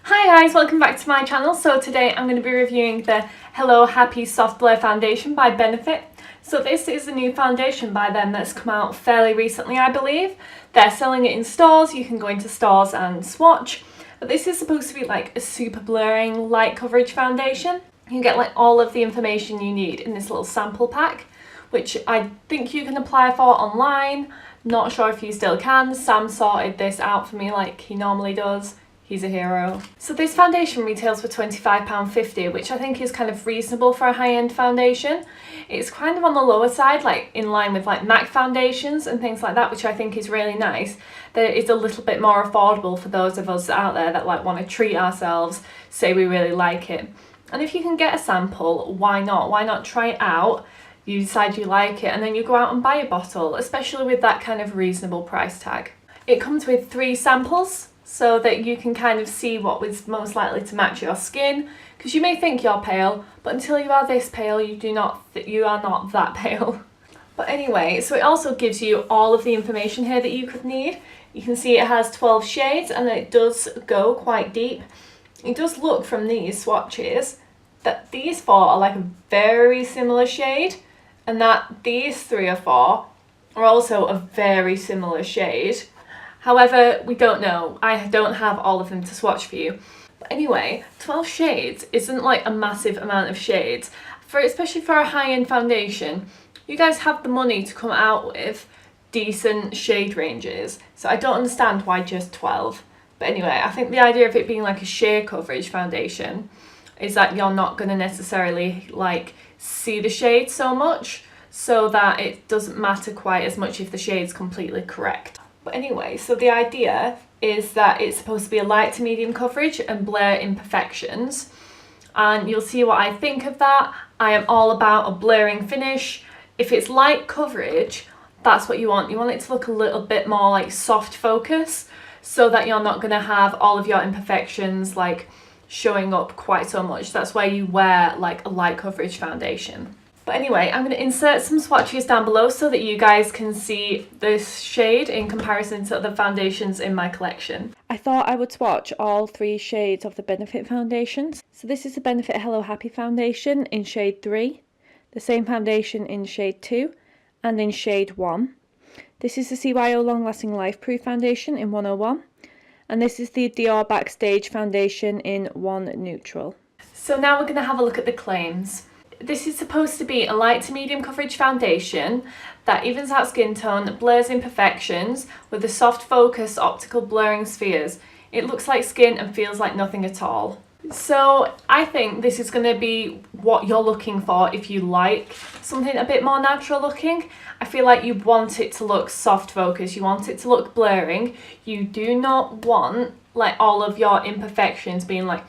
Hi guys, welcome back to my channel. So today I'm going to be reviewing the Hello Happy Soft Blur Foundation by Benefit. So this is a new foundation by them that's come out fairly recently, I believe. They're selling it in stores, you can go into stores and swatch. But this is supposed to be like a super blurring light coverage foundation. You get like all of the information you need in this little sample pack, which I think you can apply for online. Not sure if you still can. Sam sorted this out for me like he normally does. He's a hero. So this foundation retails for £25.50, which I think is kind of reasonable for a high-end foundation. It's kind of on the lower side, like in line with like MAC foundations and things like that, which I think is really nice. That it's a little bit more affordable for those of us out there that like want to treat ourselves, say we really like it. And if you can get a sample, why not? Why not try it out? You decide you like it and then you go out and buy a bottle, especially with that kind of reasonable price tag. It comes with 3 samples, so that you can kind of see what was most likely to match your skin, because you may think you're pale, but until you are this pale, you are not that pale. But anyway, so it also gives you all of the information here that you could need. You can see it has 12 shades and it does go quite deep. It does look from these swatches that these 4 are like a very similar shade, and that these 3 or 4 are also a very similar shade. However, we don't know. I don't have all of them to swatch for you. But anyway, 12 shades isn't like a massive amount of shades. Especially for a high-end foundation, you guys have the money to come out with decent shade ranges. So I don't understand why just 12. But anyway, I think the idea of it being like a sheer coverage foundation is that you're not going to necessarily like see the shade so much, so that it doesn't matter quite as much if the shade's completely correct. But anyway, so the idea is that it's supposed to be a light to medium coverage and blur imperfections. And you'll see what I think of that. I am all about a blurring finish. If it's light coverage, that's what you want. You want it to look a little bit more like soft focus, so that you're not going to have all of your imperfections like showing up quite so much. That's why you wear like a light coverage foundation. But anyway, I'm going to insert some swatches down below so that you guys can see this shade in comparison to other foundations in my collection. I thought I would swatch all 3 shades of the Benefit foundations. So this is the Benefit Hello Happy foundation in shade 3, the same foundation in shade 2, and in shade 1. This is the CYO Long Lasting Life Proof foundation in 101, and this is the Dior Backstage foundation in 1 Neutral. So now we're going to have a look at the claims. This is supposed to be a light to medium coverage foundation that evens out skin tone, blurs imperfections with a soft focus optical blurring spheres. It looks like skin and feels like nothing at all. So I think this is going to be what you're looking for if you like something a bit more natural looking. I feel like you want it to look soft focus, you want it to look blurring. You do not want like all of your imperfections being like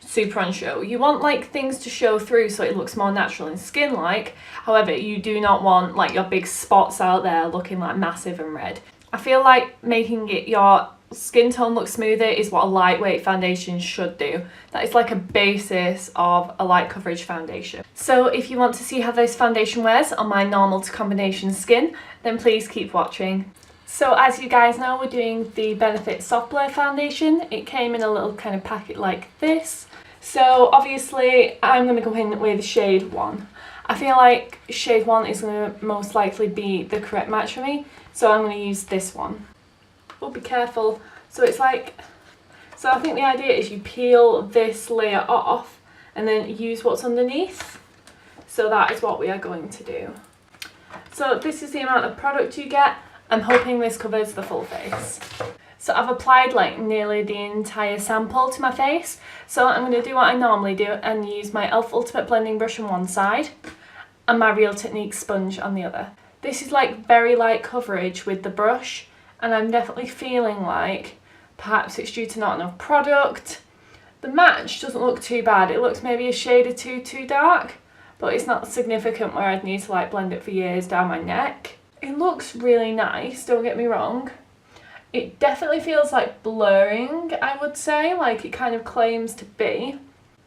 super on show. You want like things to show through so it looks more natural and skin like. However, you do not want like your big spots out there looking like massive and red. I feel like making it your skin tone look smoother is what a lightweight foundation should do. That is like a basis of a light coverage foundation. So if you want to see how this foundation wears on my normal to combination skin, then please keep watching. So as you guys know, we're doing the Benefit Soft Blur foundation. It came in a little kind of packet like this. So obviously I'm going to go in with shade 1. I feel like shade 1 is going to most likely be the correct match for me, so I'm going to use this one. Oh, be careful. So it's like, so I think the idea is you peel this layer off and then use what's underneath. So that is what we are going to do. So this is the amount of product you get. I'm hoping this covers the full face. So I've applied like nearly the entire sample to my face. So I'm going to do what I normally do and use my e.l.f. Ultimate Blending Brush on one side and my Real Technique sponge on the other. This is like very light coverage with the brush, and I'm definitely feeling like perhaps it's due to not enough product. The match doesn't look too bad. It looks maybe a shade or two too dark, but it's not significant where I'd need to like blend it for years down my neck. It looks really nice, don't get me wrong. It definitely feels like blurring, I would say, like it kind of claims to be.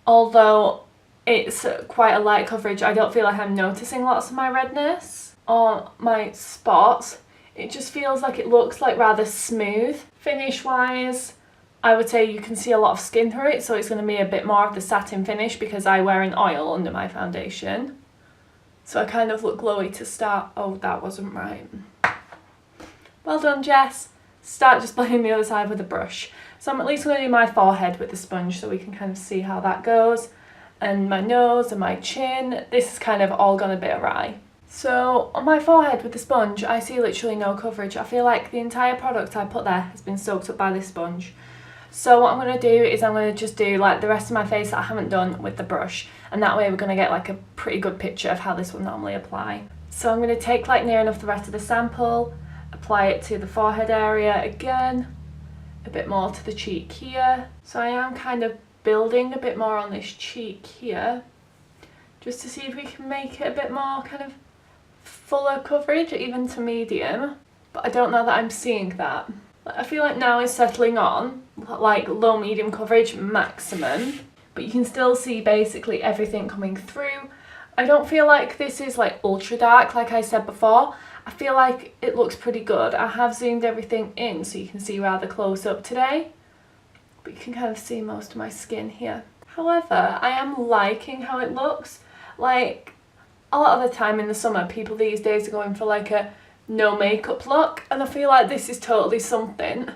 Although it's quite a light coverage, I don't feel like I'm noticing lots of my redness or my spots. It just feels like it looks like rather smooth. Finish wise, I would say you can see a lot of skin through it, so it's going to be a bit more of the satin finish because I wear an oil under my foundation. So I kind of look glowy to start. Oh, that wasn't right. Well done, Jess. Start just blending the other side with a brush. So I'm at least going to do my forehead with the sponge so we can kind of see how that goes. And my nose and my chin. This is kind of all gone a bit awry. So on my forehead with the sponge, I see literally no coverage. I feel like the entire product I put there has been soaked up by this sponge. So what I'm going to do is I'm going to just do like the rest of my face that I haven't done with the brush. And that way we're going to get like a pretty good picture of how this will normally apply. So I'm going to take like near enough the rest of the sample, apply it to the forehead area again, a bit more to the cheek here. So I am kind of building a bit more on this cheek here, just to see if we can make it a bit more kind of fuller coverage, even to medium. But I don't know that I'm seeing that. I feel like now it's settling on, like low medium coverage maximum, but you can still see basically everything coming through. I don't feel like this is like ultra dark like I said before. I feel like it looks pretty good. I have zoomed everything in so you can see rather close up today, but you can kind of see most of my skin here. However, I am liking how it looks. Like a lot of the time in the summer, people these days are going for like a no makeup look, and I feel like this is totally something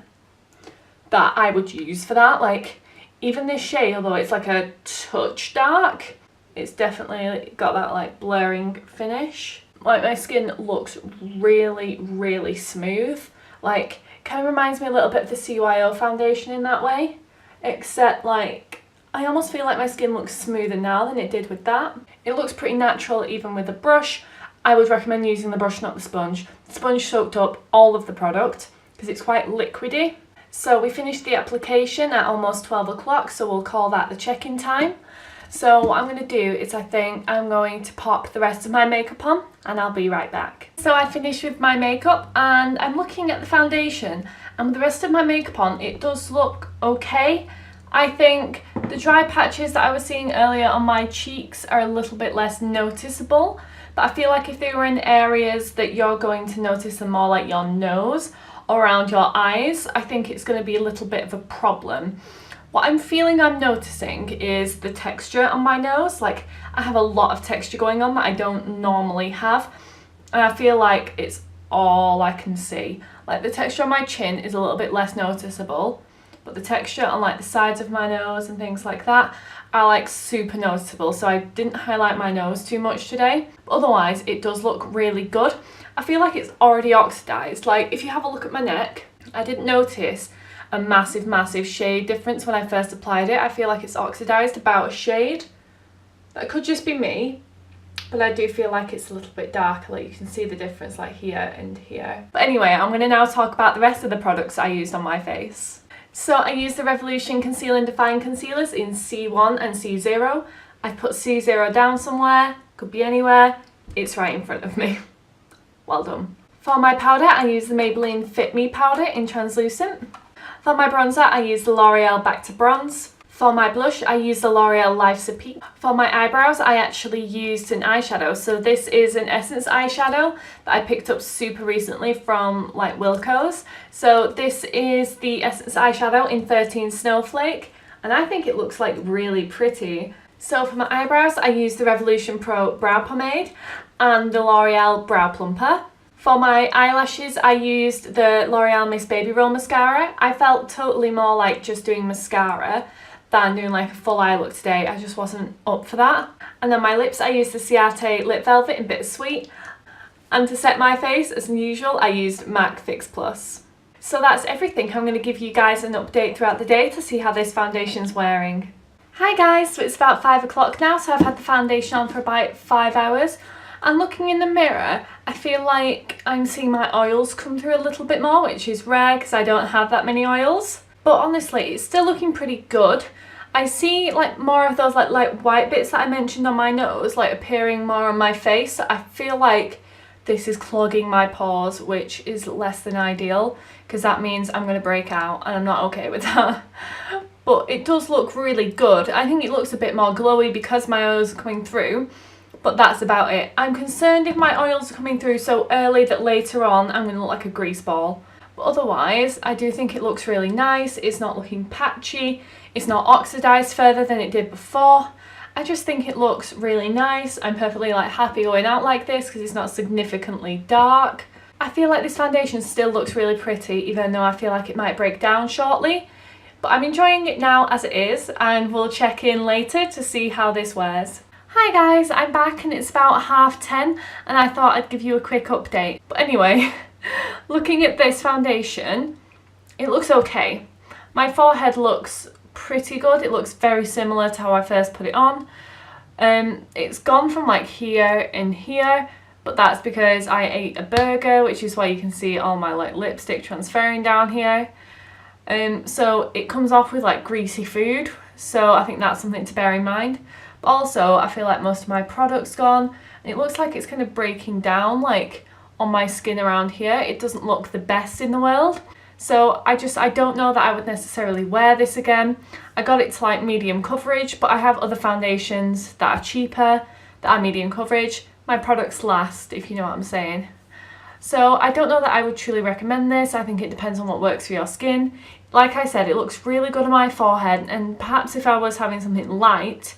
that I would use for that. Like even this shade, although it's like a touch dark, it's definitely got that like blurring finish. Like my skin looks really, really smooth. Like kind of reminds me a little bit of the CYO foundation in that way, except like I almost feel like my skin looks smoother now than it did with that. It looks pretty natural even with the brush. I would recommend using the brush, not the sponge. The sponge soaked up all of the product because it's quite liquidy. So we finished the application at almost 12 o'clock, so we'll call that the check-in time. So what I'm going to do is I think I'm going to pop the rest of my makeup on and I'll be right back. So I finished with my makeup and I'm looking at the foundation, and with the rest of my makeup on it does look okay. I think the dry patches that I was seeing earlier on my cheeks are a little bit less noticeable, but I feel like if they were in areas that you're going to notice them more, like your nose or around your eyes, I think it's going to be a little bit of a problem. What I'm feeling I'm noticing is the texture on my nose. Like I have a lot of texture going on that I don't normally have, and I feel like it's all I can see. Like the texture on my chin is a little bit less noticeable, but the texture on like the sides of my nose and things like that are like super noticeable. So I didn't highlight my nose too much today, but otherwise it does look really good. I feel like it's already oxidized. Like if you have a look at my neck, I didn't notice a massive shade difference when I first applied it. I feel like it's oxidized about a shade. That could just be me, but I do feel like it's a little bit darker. Like you can see the difference like here and here. But anyway, I'm going to now talk about the rest of the products I used on my face. So I used the Revolution Conceal and Define Concealers in C1 and C0. I've put C0 down somewhere, could be anywhere, it's right in front of me. Well done. For my powder, I used the Maybelline Fit Me powder in Translucent. For my bronzer, I used the L'Oreal Back to Bronze. For my blush, I used the L'Oreal Life's Peak. For my eyebrows, I actually used an eyeshadow. So this is an Essence eyeshadow that I picked up super recently from like Wilko's. So this is the Essence eyeshadow in 13 Snowflake, and I think it looks like really pretty. So for my eyebrows, I used the Revolution Pro Brow Pomade and the L'Oreal Brow Plumper. For my eyelashes, I used the L'Oreal Miss Baby Roll Mascara. I felt totally more like just doing mascara than doing like a full eye look today. I just wasn't up for that. And then my lips, I used the Ciate Lip Velvet in Bittersweet. And to set my face, as usual, I used MAC Fix Plus. So that's everything. I'm going to give you guys an update throughout the day to see how this foundation's wearing. Hi guys, so it's about 5 o'clock now, so I've had the foundation on for about 5 hours. And looking in the mirror, I feel like I'm seeing my oils come through a little bit more, which is rare because I don't have that many oils. But honestly, it's still looking pretty good. I see like more of those like white bits that I mentioned on my nose, like appearing more on my face. I feel like this is clogging my pores, which is less than ideal because that means I'm going to break out, and I'm not okay with that. But it does look really good. I think it looks a bit more glowy because my oils are coming through, but that's about it. I'm concerned if my oils are coming through so early that later on I'm going to look like a grease ball. But otherwise, I do think it looks really nice. It's not looking patchy. It's not oxidized further than it did before. I just think it looks really nice. I'm perfectly like happy going out like this because it's not significantly dark. I feel like this foundation still looks really pretty, even though I feel like it might break down shortly. But I'm enjoying it now as it is, and we'll check in later to see how this wears. Hi guys, I'm back and it's about 10:30 and I thought I'd give you a quick update. But anyway, looking at this foundation, it looks okay. My forehead looks pretty good. It looks very similar to how I first put it on. It's gone from like here and here, but that's because I ate a burger, which is why you can see all my like lipstick transferring down here. So it comes off with like greasy food, so I think that's something to bear in mind. But also I feel like most of my product's gone and it looks like it's kind of breaking down like on my skin around here. It doesn't look the best in the world. So I don't know that I would necessarily wear this again. I got it to like medium coverage, but I have other foundations that are cheaper, that are medium coverage. My products last, if you know what I'm saying. So I don't know that I would truly recommend this. I think it depends on what works for your skin. Like I said, it looks really good on my forehead, and perhaps if I was having something light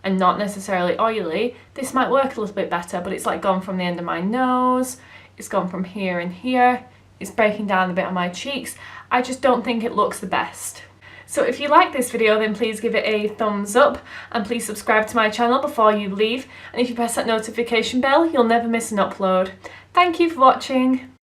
and not necessarily oily, this might work a little bit better, but it's like gone from the end of my nose, it's gone from here and here, it's breaking down a bit on my cheeks. I just don't think it looks the best. So if you like this video, then please give it a thumbs up and please subscribe to my channel before you leave. And if you press that notification bell, you'll never miss an upload. Thank you for watching.